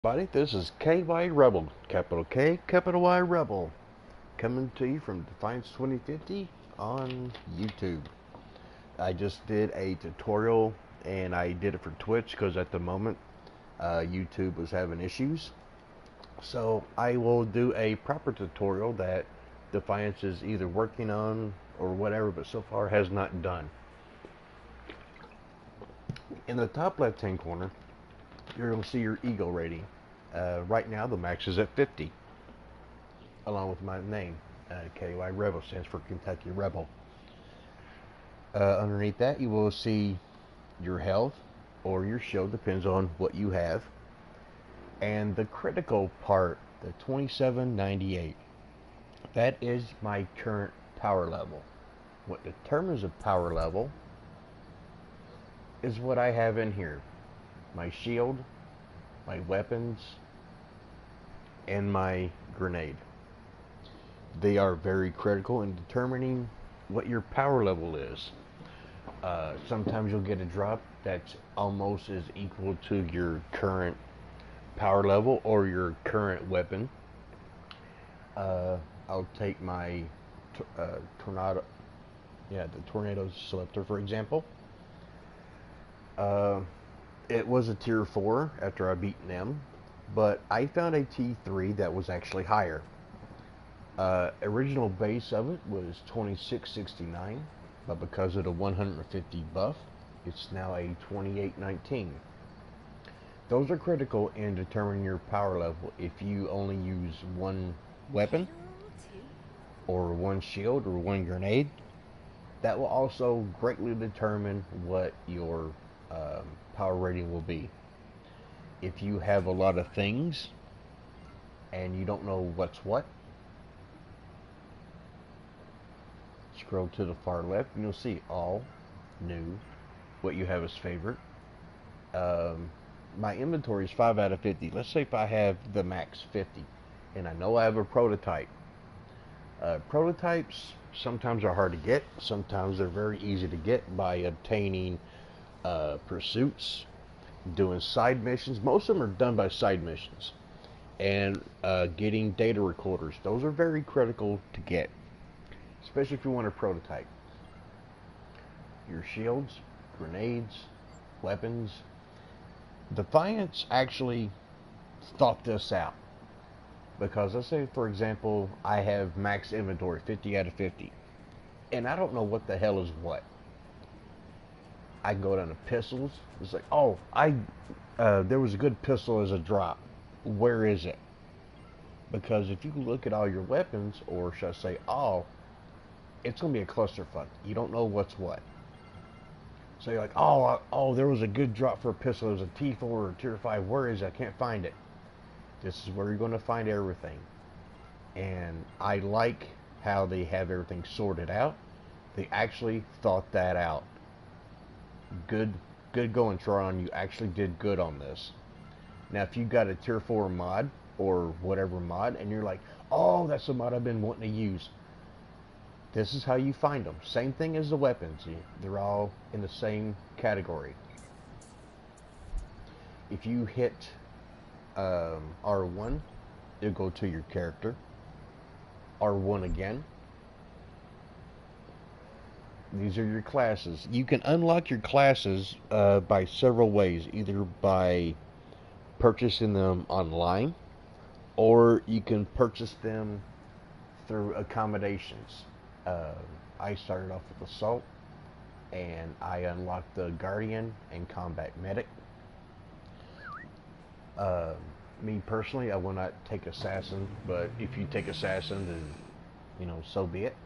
Buddy, this is KY Rebel, capital K, capital Y Rebel, coming to you from Defiance 2050 on YouTube. I just did a tutorial and I did it for Twitch because at the moment YouTube was having issues. So I will do a proper tutorial that Defiance is either working on or whatever, but so far has not done. In the top left hand corner, you're going to see your ego rating. Right now, the max is at 50, along with my name. KY Rebel stands for Kentucky Rebel. Underneath that, you will see your health or your shield, depends on what you have. And the critical part, the 2798, that is my current power level. What determines a power level is what I have in here: my shield, my weapons, and my grenade. They are very critical in determining what your power level is. Sometimes you'll get a drop that's almost as equal to your current power level or your current weapon. I'll take my tornado, the tornado selector for example. Uh, it was a tier 4 after I beat them, but I found a T3 that was actually higher. Original base of it was 2669, but because of the 150 buff, it's now a 2819. Those are critical in determining your power level. If you only use one weapon, or one shield, or one grenade, that will also greatly determine what your power rating will be. If you have a lot of things and you don't know what's what, scroll to the far left and you'll see all, new, what you have as favorite. My inventory is 5 out of 50. Let's say if I have the max 50 and I know I have a prototype. Prototypes sometimes are hard to get, sometimes they're very easy to get by obtaining pursuits, doing side missions. Most of them are done by side missions, and getting data recorders. Those are very critical to get, especially if you want a prototype. Your shields, grenades, weapons. Defiance actually thought this out, because let's say for example I have max inventory 50 out of 50 and I don't know what the hell is what. I can go down to pistols. It's like, oh, there was a good pistol as a drop. Where is it? Because if you look at all your weapons, or should I say all, it's going to be a clusterfuck. You don't know what's what. So you're like, oh, there was a good drop for a pistol. It was a T4 or a Tier 5. Where is it? I can't find it. This is where you're going to find everything. And I like how they have everything sorted out. They actually thought that out. Good going, Tron. You actually did good on this. Now, if you got a Tier 4 mod, or whatever mod, and you're like, oh, that's the mod I've been wanting to use, this is how you find them. Same thing as the weapons. They're all in the same category. If you hit R1, it'll go to your character. R1 again. These are your classes. You can unlock your classes by several ways. Either by purchasing them online, or you can purchase them through accommodations. I started off with Assault, and I unlocked the Guardian and Combat Medic. Me personally, I will not take Assassin, but if you take Assassin, then, so be it.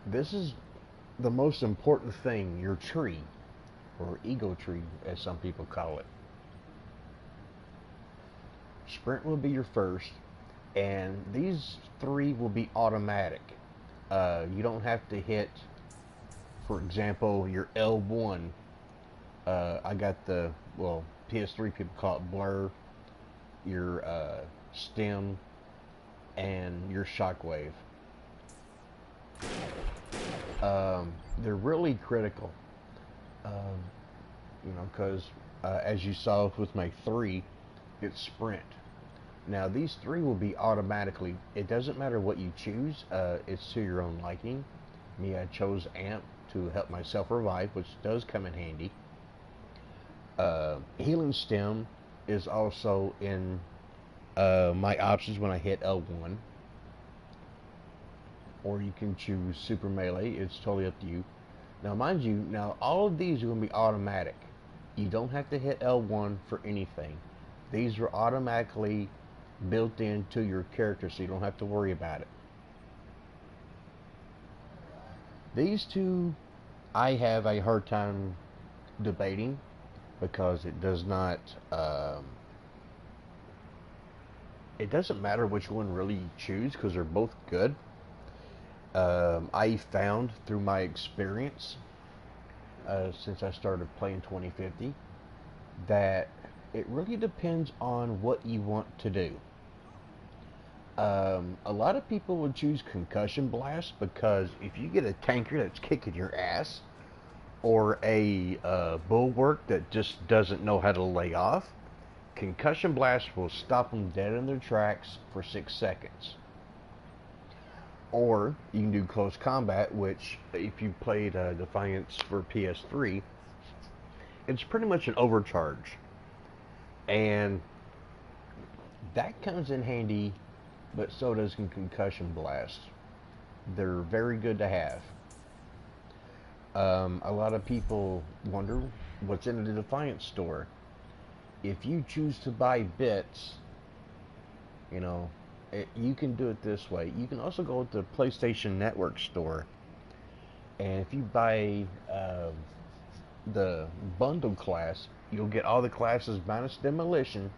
This is the most important thing, your tree, or ego tree, as some people call it. Sprint will be your first, and these 3 will be automatic. You don't have to hit, for example, your L1. I got the, PS3 people call it blur, your stem, and your shockwave. They're really critical. Um, because as you saw with my three, it's sprint. Now these three will be automatically. It doesn't matter what you choose. It's to your own liking. Me, I chose amp to help myself revive, which does come in handy. Healing stem is also in my options when I hit L1, or you can choose super melee. It's totally up to you. Now, mind you, now all of these are going to be automatic. You don't have to hit L1 for anything. These are automatically built into your character, so you don't have to worry about it. These two, I have a hard time debating because it does not. It doesn't matter which one really you choose because they're both good. I found through my experience since I started playing 2050 that it really depends on what you want to do. A lot of people would choose concussion blast because if you get a tanker that's kicking your ass or a bulwark that just doesn't know how to lay off, concussion blast will stop them dead in their tracks for 6 seconds. Or you can do close combat, which if you played Defiance for PS3, it's pretty much an overcharge. And that comes in handy, but so does concussion blast. They're very good to have. A lot of people wonder what's in the Defiance store. If you choose to buy bits, you know, you can do it this way. You can also go to the PlayStation Network store, and if you buy the bundle class, you'll get all the classes minus demolition,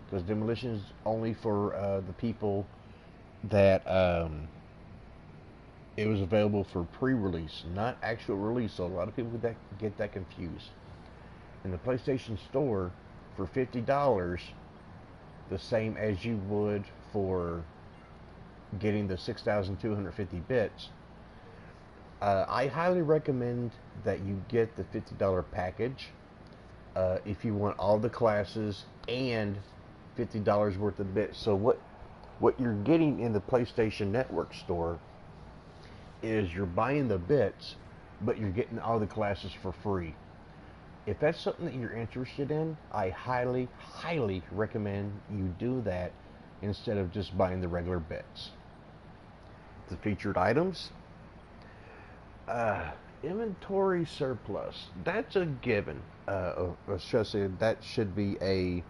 because demolition is only for the people that it was available for pre-release, not actual release. So a lot of people get that confused. In the PlayStation Store, for $50, the same as you would for getting the 6,250 bits. I highly recommend that you get the $50 package if you want all the classes and $50 worth of bits. So what you're getting in the PlayStation Network store is you're buying the bits, but you're getting all the classes for free. If that's something that you're interested in, I highly, highly recommend you do that instead of just buying the regular bits. The featured items, inventory surplus. That's a given. That should be a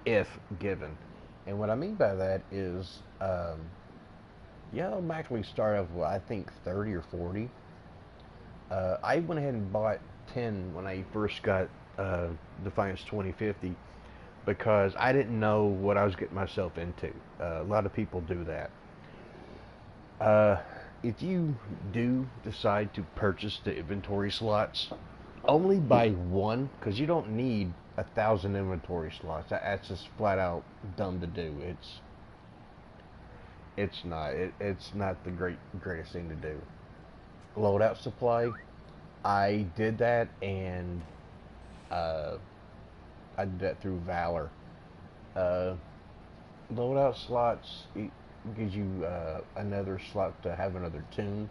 if given. And what I mean by that is, yeah, I'll automatically start off with I think 30 or 40. I went ahead and bought 10 when I first got Defiance 2050 because I didn't know what I was getting myself into. A lot of people do that. If you do decide to purchase the inventory slots, only buy one because you don't need 1,000 inventory slots. That's just flat out dumb to do. It's not the greatest thing to do. Loadout supply, I did that, and I did that through Valor. Uh, Loadout slots, it gives you another slot to have another tune.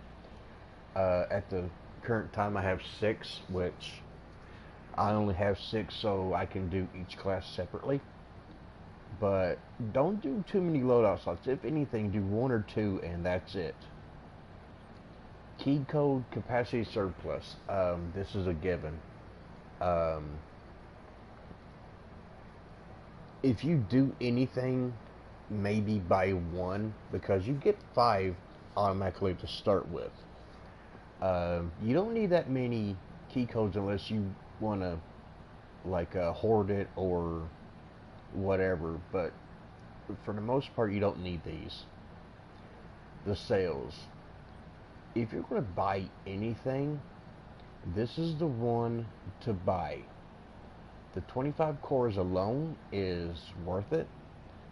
At the current time, I have 6, which I only have 6, so I can do each class separately. But don't do too many loadout slots. If anything, do 1 or 2, and that's it. Key code capacity surplus. This is a given. If you do anything, maybe buy 1 because you get 5 automatically to start with. You don't need that many key codes unless you want to like hoard it or whatever, but for the most part you don't need these. The sales. If you're going to buy anything, this is the one to buy. The 25 cores alone is worth it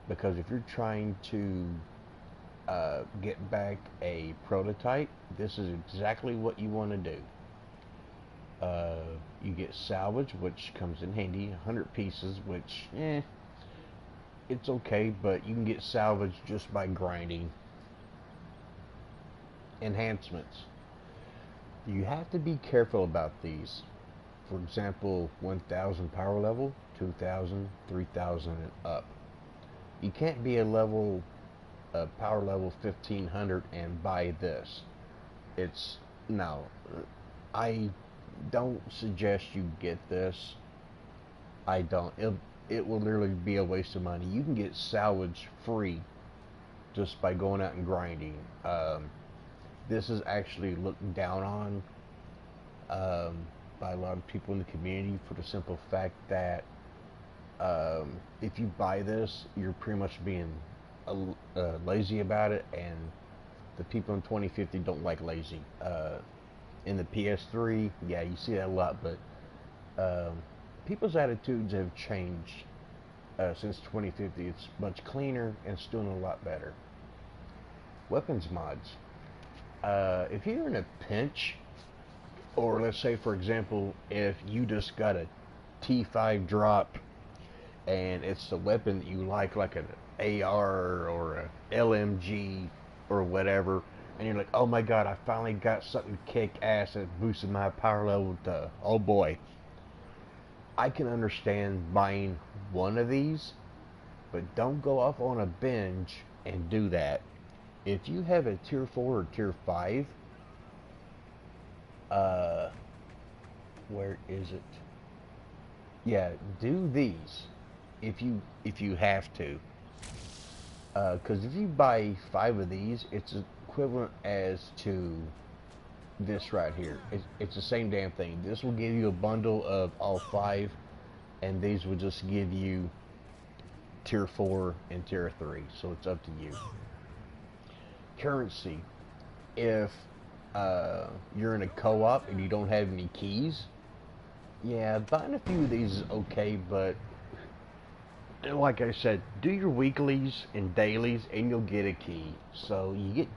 because if you're trying to get back a prototype, this is exactly what you want to do. Uh, you get salvage, which comes in handy, 100 pieces, which, it's okay, but you can get salvage just by grinding. Enhancements. You have to be careful about these. For example, 1000 power level, 2000, 3000 and up. You can't be a power level 1500 and buy this. It's no. I don't suggest you get this. I don't. It will literally be a waste of money. You can get salvage free just by going out and grinding. This is actually looked down on by a lot of people in the community for the simple fact that if you buy this, you're pretty much being lazy about it, and the people in 2050 don't like lazy. In the PS3, yeah, you see that a lot, but people's attitudes have changed since 2050. It's much cleaner and it's doing a lot better. Weapons mods. If you're in a pinch, or let's say, for example, if you just got a T5 drop and it's the weapon that you like an AR or a LMG or whatever, and you're like, oh my god, I finally got something kick ass that boosted my power level to, oh boy. I can understand buying one of these, but don't go off on a binge and do that. If you have a tier 4 or tier 5, where is it? Yeah, do these if you have to. Because if you buy 5 of these, it's equivalent as to this right here. It's the same damn thing. This will give you a bundle of all 5, and these will just give you tier 4 and tier 3. So it's up to you. Currency. If you're in a co-op and you don't have any keys, yeah, buying a few of these is okay, but like I said, do your weeklies and dailies and you'll get a key. So you get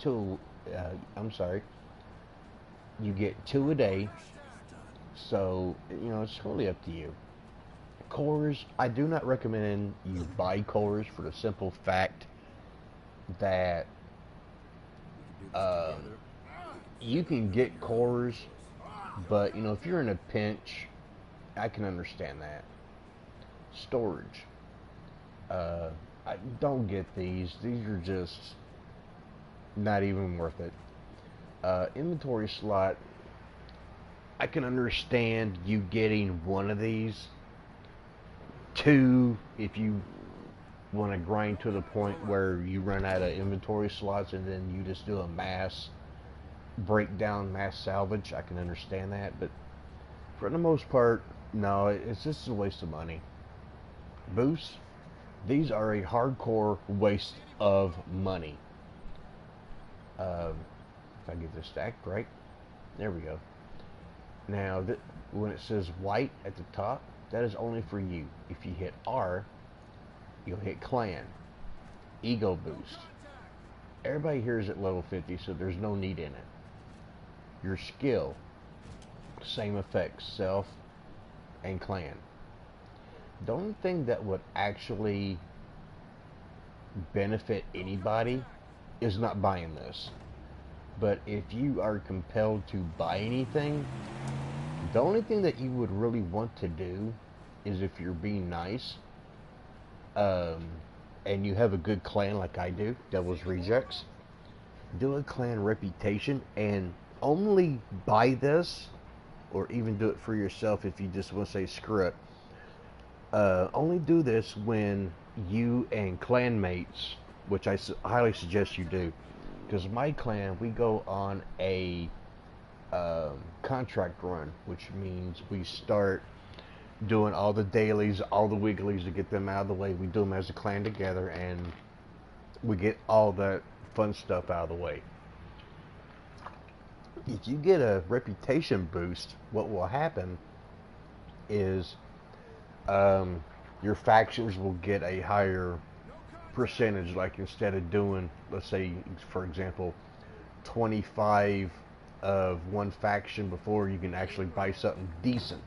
you get 2 a day, so it's totally up to you. Cores, I do not recommend you buy cores for the simple fact that you can get cores, but if you're in a pinch, I can understand that. Storage. I don't get these. These are just not even worth it. Inventory slot. I can understand you getting one of these. 2, if you want to grind to the point where you run out of inventory slots and then you just do a mass breakdown, mass salvage. I can understand that, but for the most part, no, it's just a waste of money. Boosts. These are a hardcore waste of money. If I get this stacked right, there we go. Now, when it says white at the top, that is only for you. If you hit R, you'll hit clan. Ego boost. Everybody here is at level 50, so there's no need in it. Your skill, same effects, self and clan. The only thing that would actually benefit anybody is not buying this. But if you are compelled to buy anything, the only thing that you would really want to do is, if you're being nice, and you have a good clan like I do, Devil's Rejects, do a clan reputation and only buy this, or even do it for yourself if you just want to say screw it. Only do this when you and clanmates, which I highly suggest you do, because my clan, we go on a contract run, which means we start doing all the dailies, all the weeklies to get them out of the way. We do them as a clan together, and we get all that fun stuff out of the way. If you get a reputation boost, what will happen is your factions will get a higher percentage. Like, instead of doing, let's say, for example, 25 of one faction before you can actually buy something decent.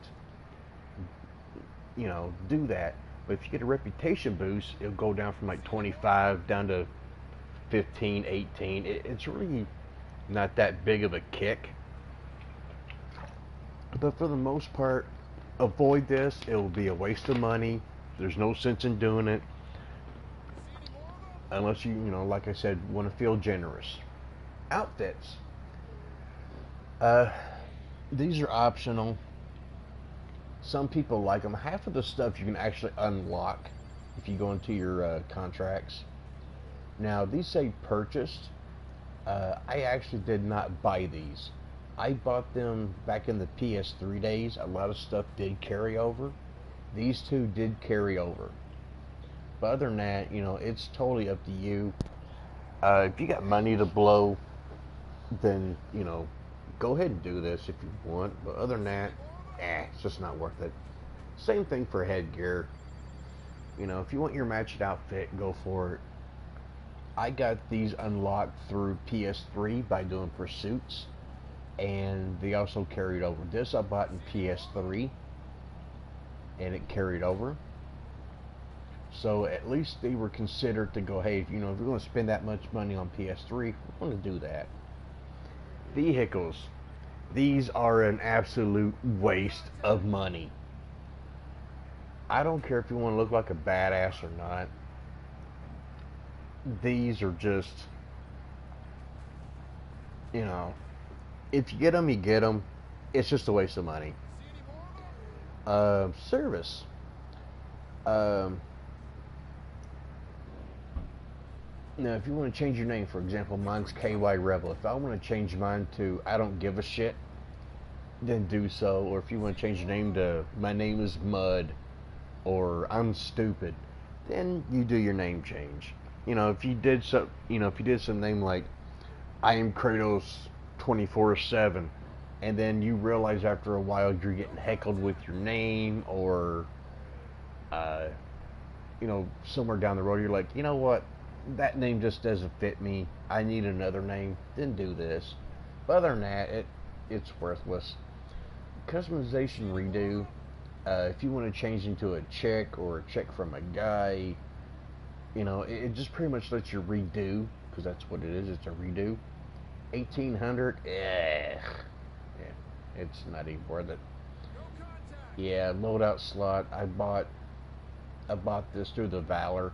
Do that. But if you get a reputation boost, it'll go down from like 25 down to 15, 18. It's really not that big of a kick. But for the most part, avoid this. It will be a waste of money. There's no sense in doing it unless like I said, want to feel generous. Outfits. Uh, these are optional. Some people like them. Half of the stuff you can actually unlock if you go into your contracts. Now, these say purchased. I actually did not buy these. I bought them back in the PS3 days. A lot of stuff did carry over. These two did carry over. But other than that, it's totally up to you. If you got money to blow, then, go ahead and do this if you want. But other than that, it's just not worth it. Same thing for headgear. If you want your matched outfit, go for it. I got these unlocked through PS3 by doing pursuits, and they also carried over. This I bought in PS3, and it carried over. So at least they were considered to go, hey, if you're going to spend that much money on PS3, we're going to do that. Vehicles. These are an absolute waste of money. I don't care if you want to look like a badass or not. These are just, if you get them, you get them. It's just a waste of money. Service. Now, if you want to change your name, for example, mine's KY Rebel. If I want to change mine to I don't give a shit, then do so. Or if you want to change your name to my name is Mud or I'm stupid, then you do your name change. If you did some name like I am Kratos 24/7, and then you realize after a while you're getting heckled with your name, or somewhere down the road you're like, you know what, that name just doesn't fit me, I need another name, then do this. But other than that, it's worthless. Customization redo. If you want to change into a chick or a chick from a guy, it just pretty much lets you redo, because that's what it is. It's a redo. 1800. Yeah, it's not even worth it. Yeah, loadout slot. I bought this through the Valor.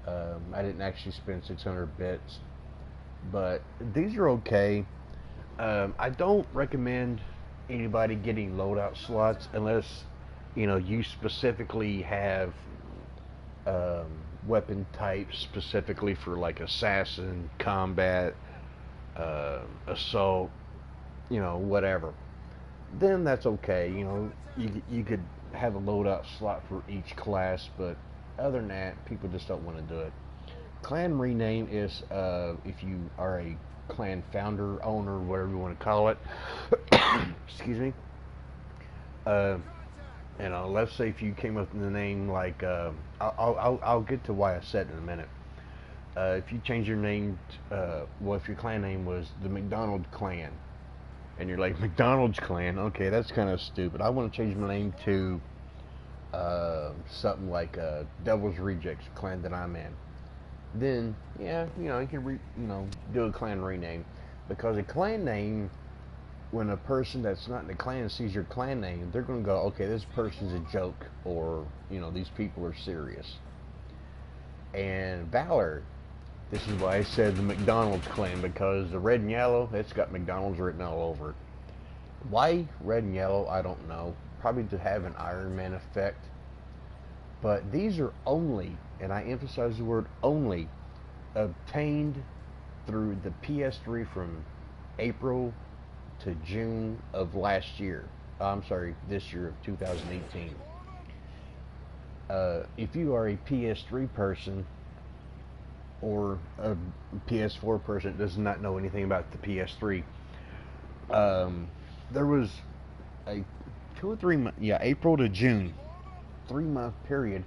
I didn't actually spend 600 bits, but these are okay. I don't recommend anybody getting loadout slots unless you specifically have weapon types specifically for like assassin, combat, assault, whatever. Then that's okay. You could have a loadout slot for each class, but other than that, people just don't want to do it. Clan rename is if you are a clan founder, owner, whatever you want to call it. Excuse me. Let's say if you came up with the name like I'll get to why I said it in a minute. If you change your name, if your clan name was the McDonald Clan, and you're like, McDonald's Clan, okay, that's kind of stupid. I want to change my name to something like Devil's Rejects, clan that I'm in. Then, yeah, you can do a clan rename, because a clan name, when a person that's not in the clan sees your clan name, they're going to go, okay, this person's a joke, or these people are serious. And Valor, this is why I said the McDonald's Clan, because the red and yellow, it's got McDonald's written all over it. Why red and yellow, I don't know. Probably to have an Iron Man effect. But these are only, and I emphasize the word only, obtained through the PS3 from April to June of last year. This year of 2018. If you are a PS3 person or a PS4 person that does not know anything about the PS3, there was a 2 or 3 month, April to June, 3-month period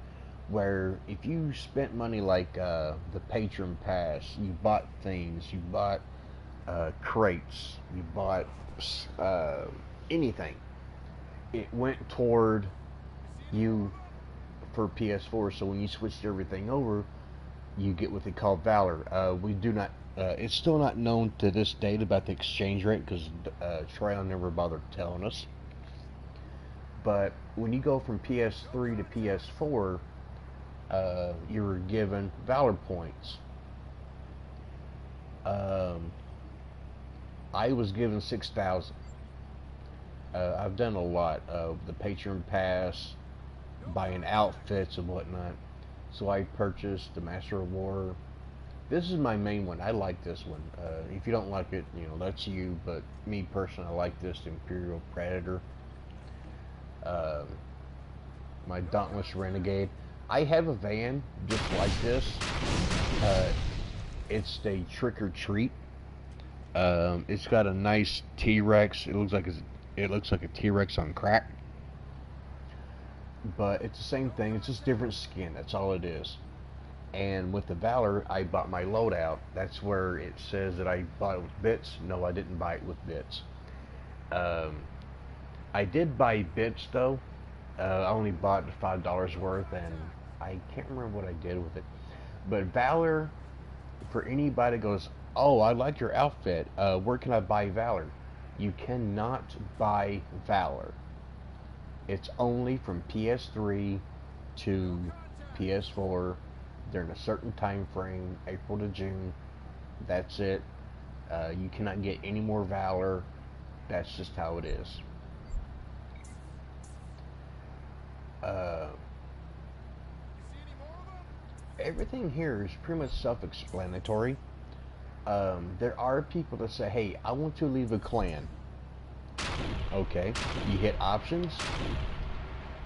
where if you spent money like the Patron Pass, you bought things, you bought crates, you bought uh, anything. It went toward you for PS4. So when you switched everything over, you get what they call Valor. We do not. It's still not known to this date about the exchange rate because Tryon never bothered telling us. But when you go from PS3 to PS4, you were given Valor points. I was given 6,000. I've done a lot of the Patreon Pass, buying outfits and whatnot. So I purchased the Master of War. This is my main one. I like this one. If you don't like it, that's you. But me personally, I like this, the Imperial Predator. My Dauntless Renegade. I have a van just like this. It's a Trick or Treat. It's got a nice T-Rex. It looks like a T-Rex on crack. But it's the same thing. It's just different skin. That's all it is. And with the Valor, I bought my loadout. That's where it says that I bought it with bits. No, I didn't buy it with bits. I did buy bits though. I only bought $5 worth, and I can't remember what I did with it. But Valor, for anybody that goes, oh, I like your outfit. Where can I buy Valor? You cannot buy Valor. It's only from PS3 to PS4 during a certain time frame, April to June. That's it. You cannot get any more Valor. That's just how it is. Everything here is pretty much self-explanatory. There are people that say, hey, I want to leave a clan. Okay, you hit options.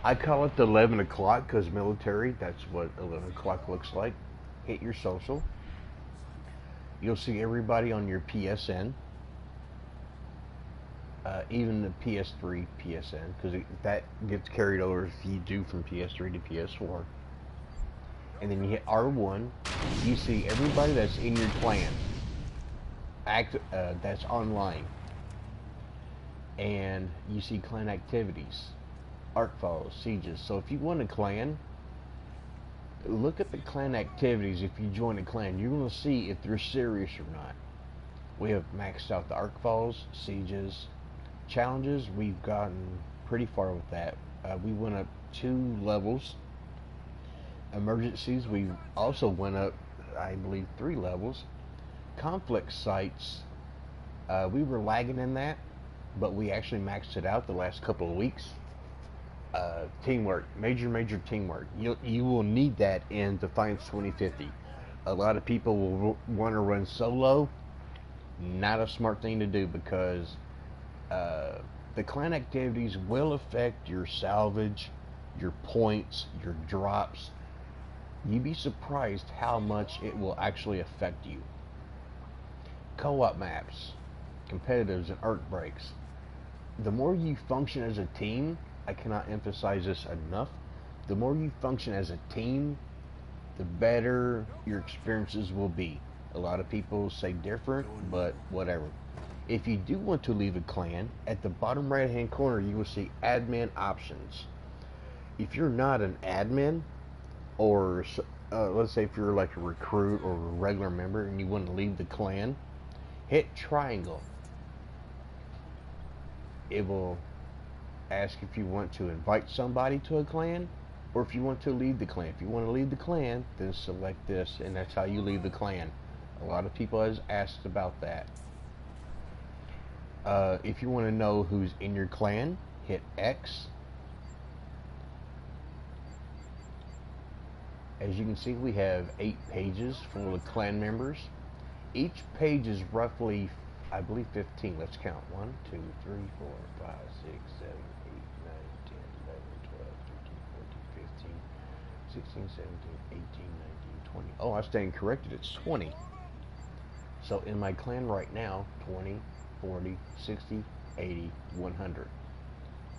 I call it the 11 o'clock because military, that's what 11 o'clock looks like. Hit your social. You'll see everybody on your PSN. Even the PS3 PSN, because that gets carried over if you do from PS3 to PS4. And then you hit R1. You see everybody that's in your clan. That's online. And you see clan activities, arc falls, sieges. So if you want a clan, look at the clan activities. If you join a clan, you're going to see if they're serious or not. We have maxed out the arc falls, sieges, challenges. We've gotten pretty far with that. We went up 2 levels. Emergencies, we also went up, I believe, 3 levels. Conflict sites, we were lagging in that, but we actually maxed it out the last couple of weeks. Teamwork, major teamwork. You will need that in Defiance 2050. A lot of people will want to run solo. Not a smart thing to do, because the clan activities will affect your salvage, your points, your drops. You'd be surprised how much it will actually affect you. Co-op maps, competitives, and arc breaks. The more you function as a team, I cannot emphasize this enough, the more you function as a team, the better your experiences will be. A lot of people say different, but whatever. If you do want to leave a clan, at the bottom right hand corner you will see admin options. If you're not an admin, or let's say if you're like a recruit or a regular member and you want to leave the clan, hit triangle. It will ask if you want to invite somebody to a clan, or if you want to leave the clan. If you want to leave the clan, then select this, and that's how you leave the clan. A lot of people has asked about that. If you want to know who's in your clan, hit X. As you can see, we have 8 pages full of clan members. Each page is roughly, I believe, 15. Let's count. 1, 2, 3, 4, 5, 6, 7, 8, 9, 10, 11, 12, 13, 14, 15, 16, 17, 18, 19, 20. Oh, I stand corrected. It's 20. So in my clan right now, 20, 40, 60, 80, 100,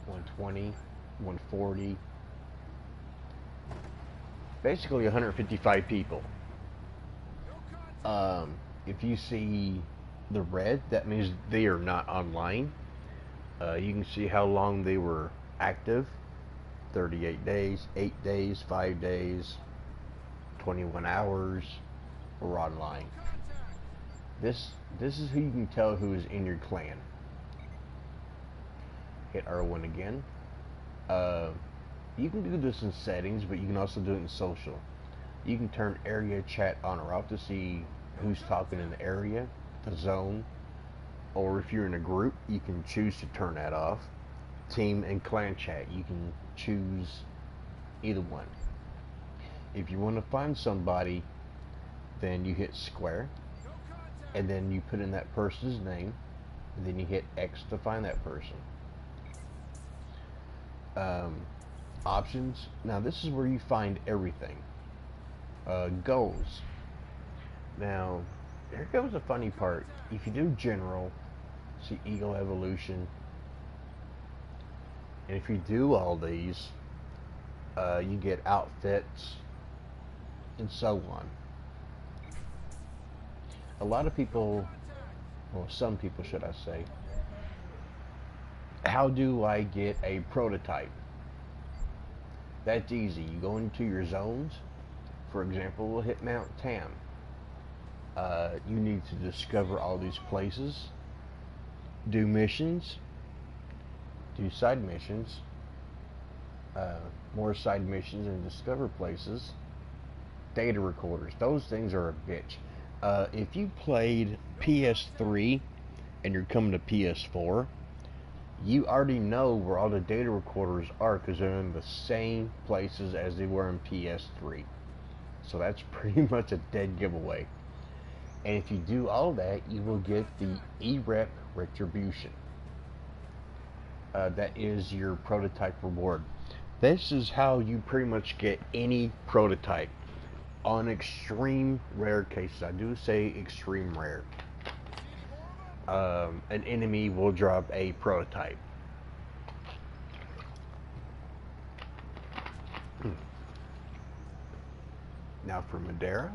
120, 140. Basically 155 people. If you see The red, that means they are not online. You can see how long they were active: 38 days, 8 days, 5 days, 21 hours, or online. This is who you can tell who is in your clan. Hit R1 again. You can do this in settings, but you can also do it in social. You can turn area chat on or off to see who's talking in the area, the zone, or if you're in a group, you can choose to turn that off. Team and clan chat, you can choose either one. If you want to find somebody, then you hit square, and then you put in that person's name, and then you hit X to find that person. Options. Now this is where you find everything. Goals. Now, here comes the funny part. If you do general, see Eagle Evolution, and if you do all these, you get outfits and so on. A lot of people, well, some people should I say, how do I get a prototype? That's easy. You go into your zones. For example, we'll hit Mount Tam. You need to discover all these places, do missions, do side missions, more side missions, and discover places. Data recorders, those things are a bitch. If you played PS3 and you're coming to PS4, you already know where all the data recorders are because they're in the same places as they were in PS3. So that's pretty much a dead giveaway. And if you do all that, you will get the E-Rep Retribution. That is your prototype reward. This is how you pretty much get any prototype. On extreme rare cases, I do say extreme rare, an enemy will drop a prototype. Now for Madeira,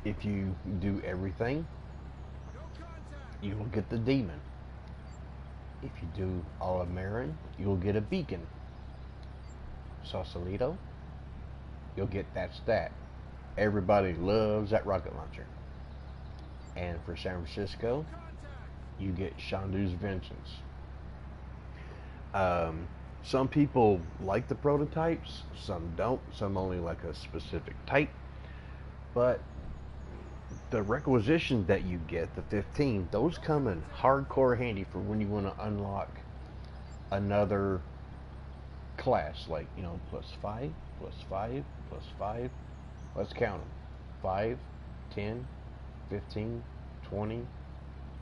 if you do everything, you will get the demon. If you do all of Marin, you will get a beacon. Sausalito, you'll get That's That. Everybody loves that rocket launcher. And for San Francisco, you get Shandu's Vengeance. Some people like the prototypes, some don't. Some only like a specific type. But the requisitions that you get, the 15, those come in hardcore handy for when you want to unlock another class. Like, you know, +5, +5, +5. Let's count them. 5, 10, 15, 20,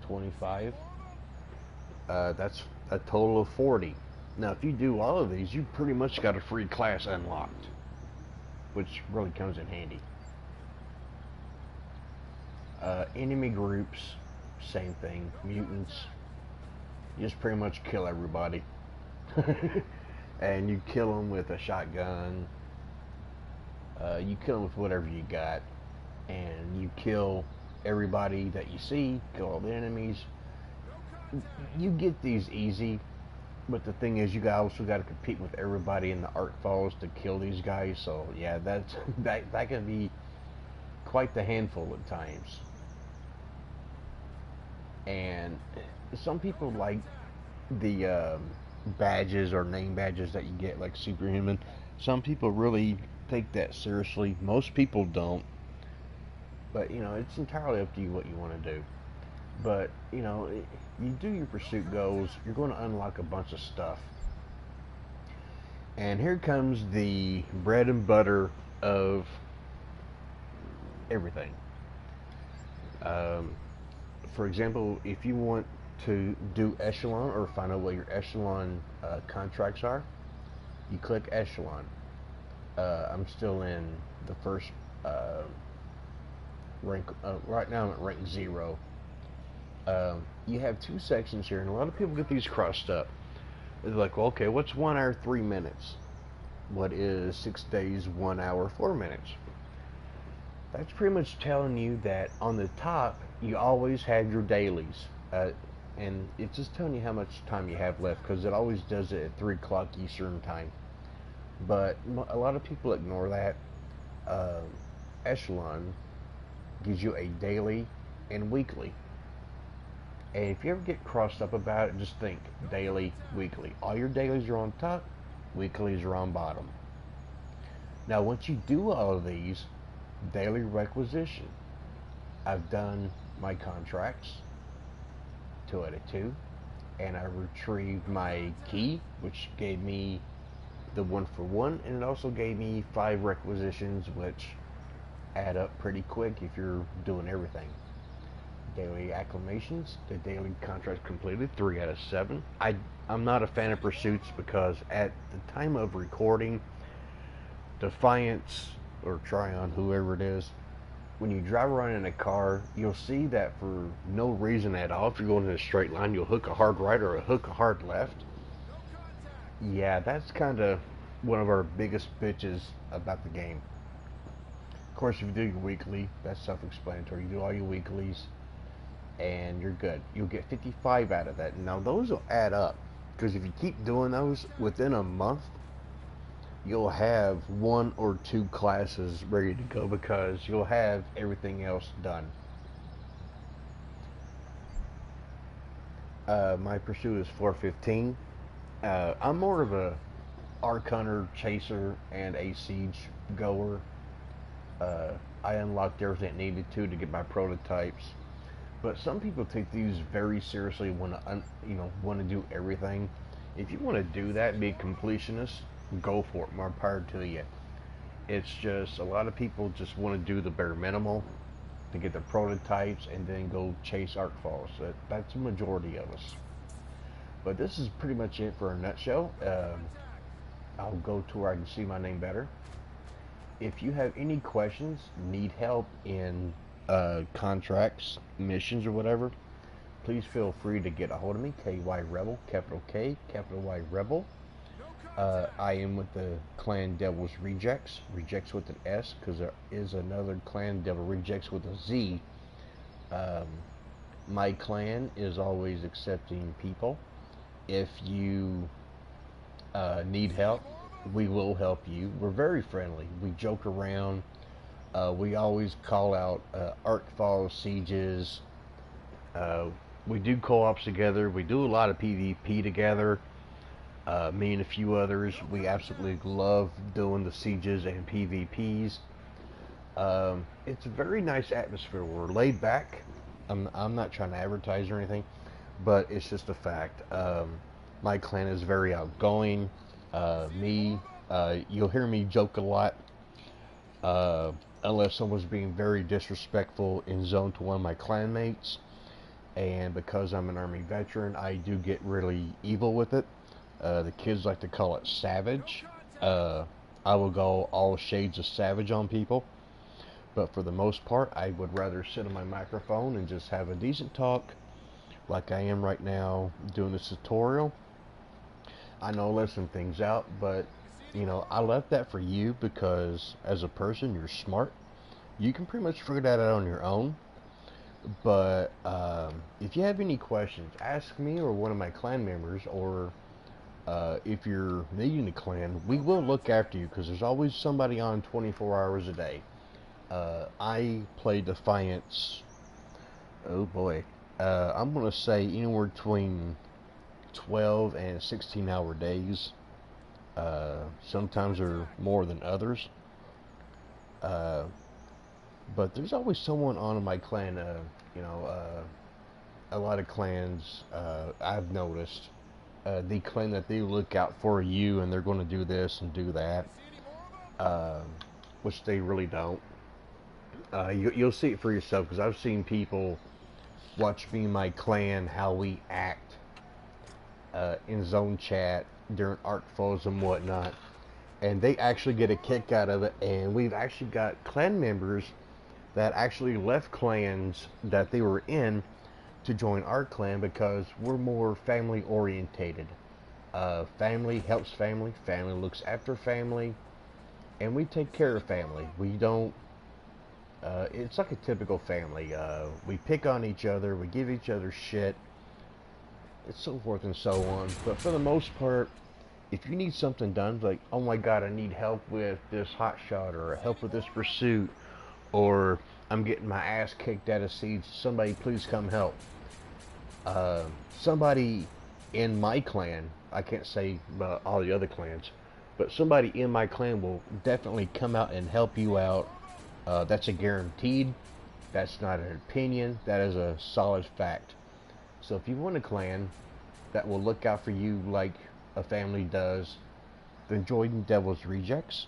25. That's a total of 40. Now, if you do all of these, you pretty much got a free class unlocked, which really comes in handy. Enemy groups, same thing. Mutants, you just pretty much kill everybody. And you kill them with a shotgun. You kill them with whatever you got. And you kill everybody that you see, kill all the enemies. You get these easy, but the thing is, you also got to compete with everybody in the Arc Falls to kill these guys. So yeah, that can be quite the handful at times. And some people like the badges or name badges that you get, like Superhuman. Some people really take that seriously. Most people don't. But, you know, it's entirely up to you what you want to do. But, you know, you do your pursuit goals, you're going to unlock a bunch of stuff. And here comes the bread and butter of everything. For example, if you want to do Echelon or find out what your Echelon contracts are, you click Echelon. I'm still in the first rank. Right now I'm at rank 0. You have 2 sections here, and a lot of people get these crossed up. They're like, well, okay, what's 1 hour 3 minutes? What is 6 days 1 hour 4 minutes? That's pretty much telling you that on the top you always have your dailies, and it's just telling you how much time you have left because it always does it at 3 o'clock Eastern time. But a lot of people ignore that. Uh, Echelon gives you a daily and weekly. And if you ever get crossed up about it, just think daily, weekly. All your dailies are on top, weeklies are on bottom. Now, once you do all of these, daily requisition. I've done my contracts, 2 out of 2, and I retrieved my key, which gave me the 1-for-1, and it also gave me 5 requisitions, which add up pretty quick if you're doing everything. Daily acclamations, the daily contracts completed, 3 out of 7. I'm not a fan of pursuits because at the time of recording, Defiance or Tryon, whoever it is, when you drive around in a car, you'll see that for no reason at all, if you're going in a straight line, you'll hook a hard right or a hook a hard left. Yeah, that's kind of one of our biggest bitches about the game. Of course, if you do your weekly, that's self-explanatory. You do all your weeklies, and you're good. You'll get 55 out of that. Now, those will add up, because if you keep doing those within a month, you'll have 1 or 2 classes ready to go because you'll have everything else done. My pursuit is 415. I'm more of a arc hunter, chaser, and a siege goer. I unlocked everything it needed to get my prototypes. But some people take these very seriously, want to do everything. If you want to do that, be a completionist, go for it. More power to you. It's just a lot of people just want to do the bare minimal to get the prototypes and then go chase arc falls. That's the majority of us. But this is pretty much it for a nutshell. I'll go to where I can see my name better. If you have any questions, need help in contracts, missions, or whatever, please feel free to get a hold of me. KY Rebel, capital K, capital Y Rebel. I am with the clan Devil's Rejects, Rejects with an S, because there is another clan, Devil Rejects, with a Z. My clan is always accepting people. If you need help, we will help you. We're very friendly. We joke around. We always call out arc falls, sieges. We do co-ops together. We do a lot of PvP together. Me and a few others, we absolutely love doing the sieges and PvPs. It's a very nice atmosphere. We're laid back. I'm not trying to advertise or anything, but it's just a fact. My clan is very outgoing. You'll hear me joke a lot, unless someone's being very disrespectful in zone to one of my clanmates. And because I'm an Army veteran, I do get really evil with it. The kids like to call it savage. I will go all shades of savage on people. But for the most part, I would rather sit on my microphone and just have a decent talk like I am right now doing this tutorial. I know I left some things out, but I left that for you because as a person, you're smart. You can pretty much figure that out on your own. But if you have any questions, ask me or one of my clan members, or if you're needing a clan, we will look after you because there's always somebody on 24 hours a day. I play Defiance, oh boy, I'm going to say anywhere between 12 and 16-hour days. Sometimes they're more than others. But there's always someone on in my clan, a lot of clans, I've noticed, the clan that they look out for you and they're going to do this and do that, which they really don't. You'll see it for yourself because I've seen people watch me and my clan, how we act in zone chat during arc falls and whatnot, and they actually get a kick out of it. And we've actually got clan members that actually left clans that they were in to join our clan because we're more family orientated. Family helps family, family looks after family, and we take care of family. We don't It's like a typical family. We pick on each other, we give each other shit, and so forth and so on. But for the most part, if you need something done, like, oh my god, I need help with this hot shot, or help with this pursuit, or I'm getting my ass kicked out of seeds, somebody please come help. Uh, Somebody in my clan, I can't say about all the other clans, but somebody in my clan will definitely come out and help you out. That's a guaranteed. That's not an opinion. That is a solid fact. So if you want a clan that will look out for you like a family does, then join Devil's Rejects.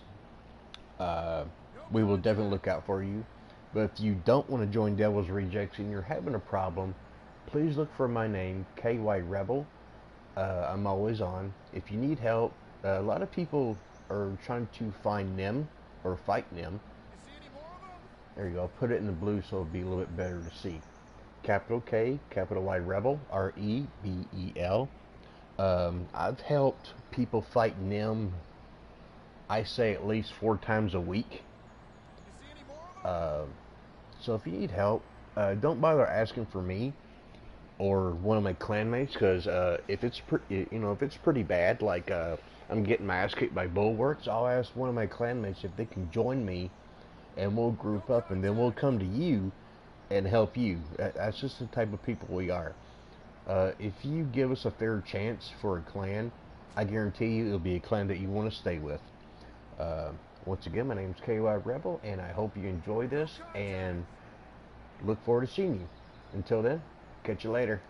Uh, we will definitely look out for you. But if you don't want to join Devil's Rejects and you're having a problem, please look for my name, KY Rebel. I'm always on. If you need help, a lot of people are trying to find Nim or fight Nim. There you go. Put it in the blue so it'll be a little bit better to see. Capital K, capital Y Rebel, REBEL. I've helped people fight Nim, I say at least 4 times a week. Uh, so if you need help, don't bother asking for me or one of my clanmates, because if it's if it's pretty bad, like I'm getting my ass kicked by bulwarks, I'll ask one of my clanmates if they can join me, and we'll group up, and then we'll come to you and help you. That's just the type of people we are. If you give us a fair chance for a clan, I guarantee you it'll be a clan that you want to stay with. Uh, Once again, my name's KY Rebel, and I hope you enjoy this, and look forward to seeing you. Until then, catch you later.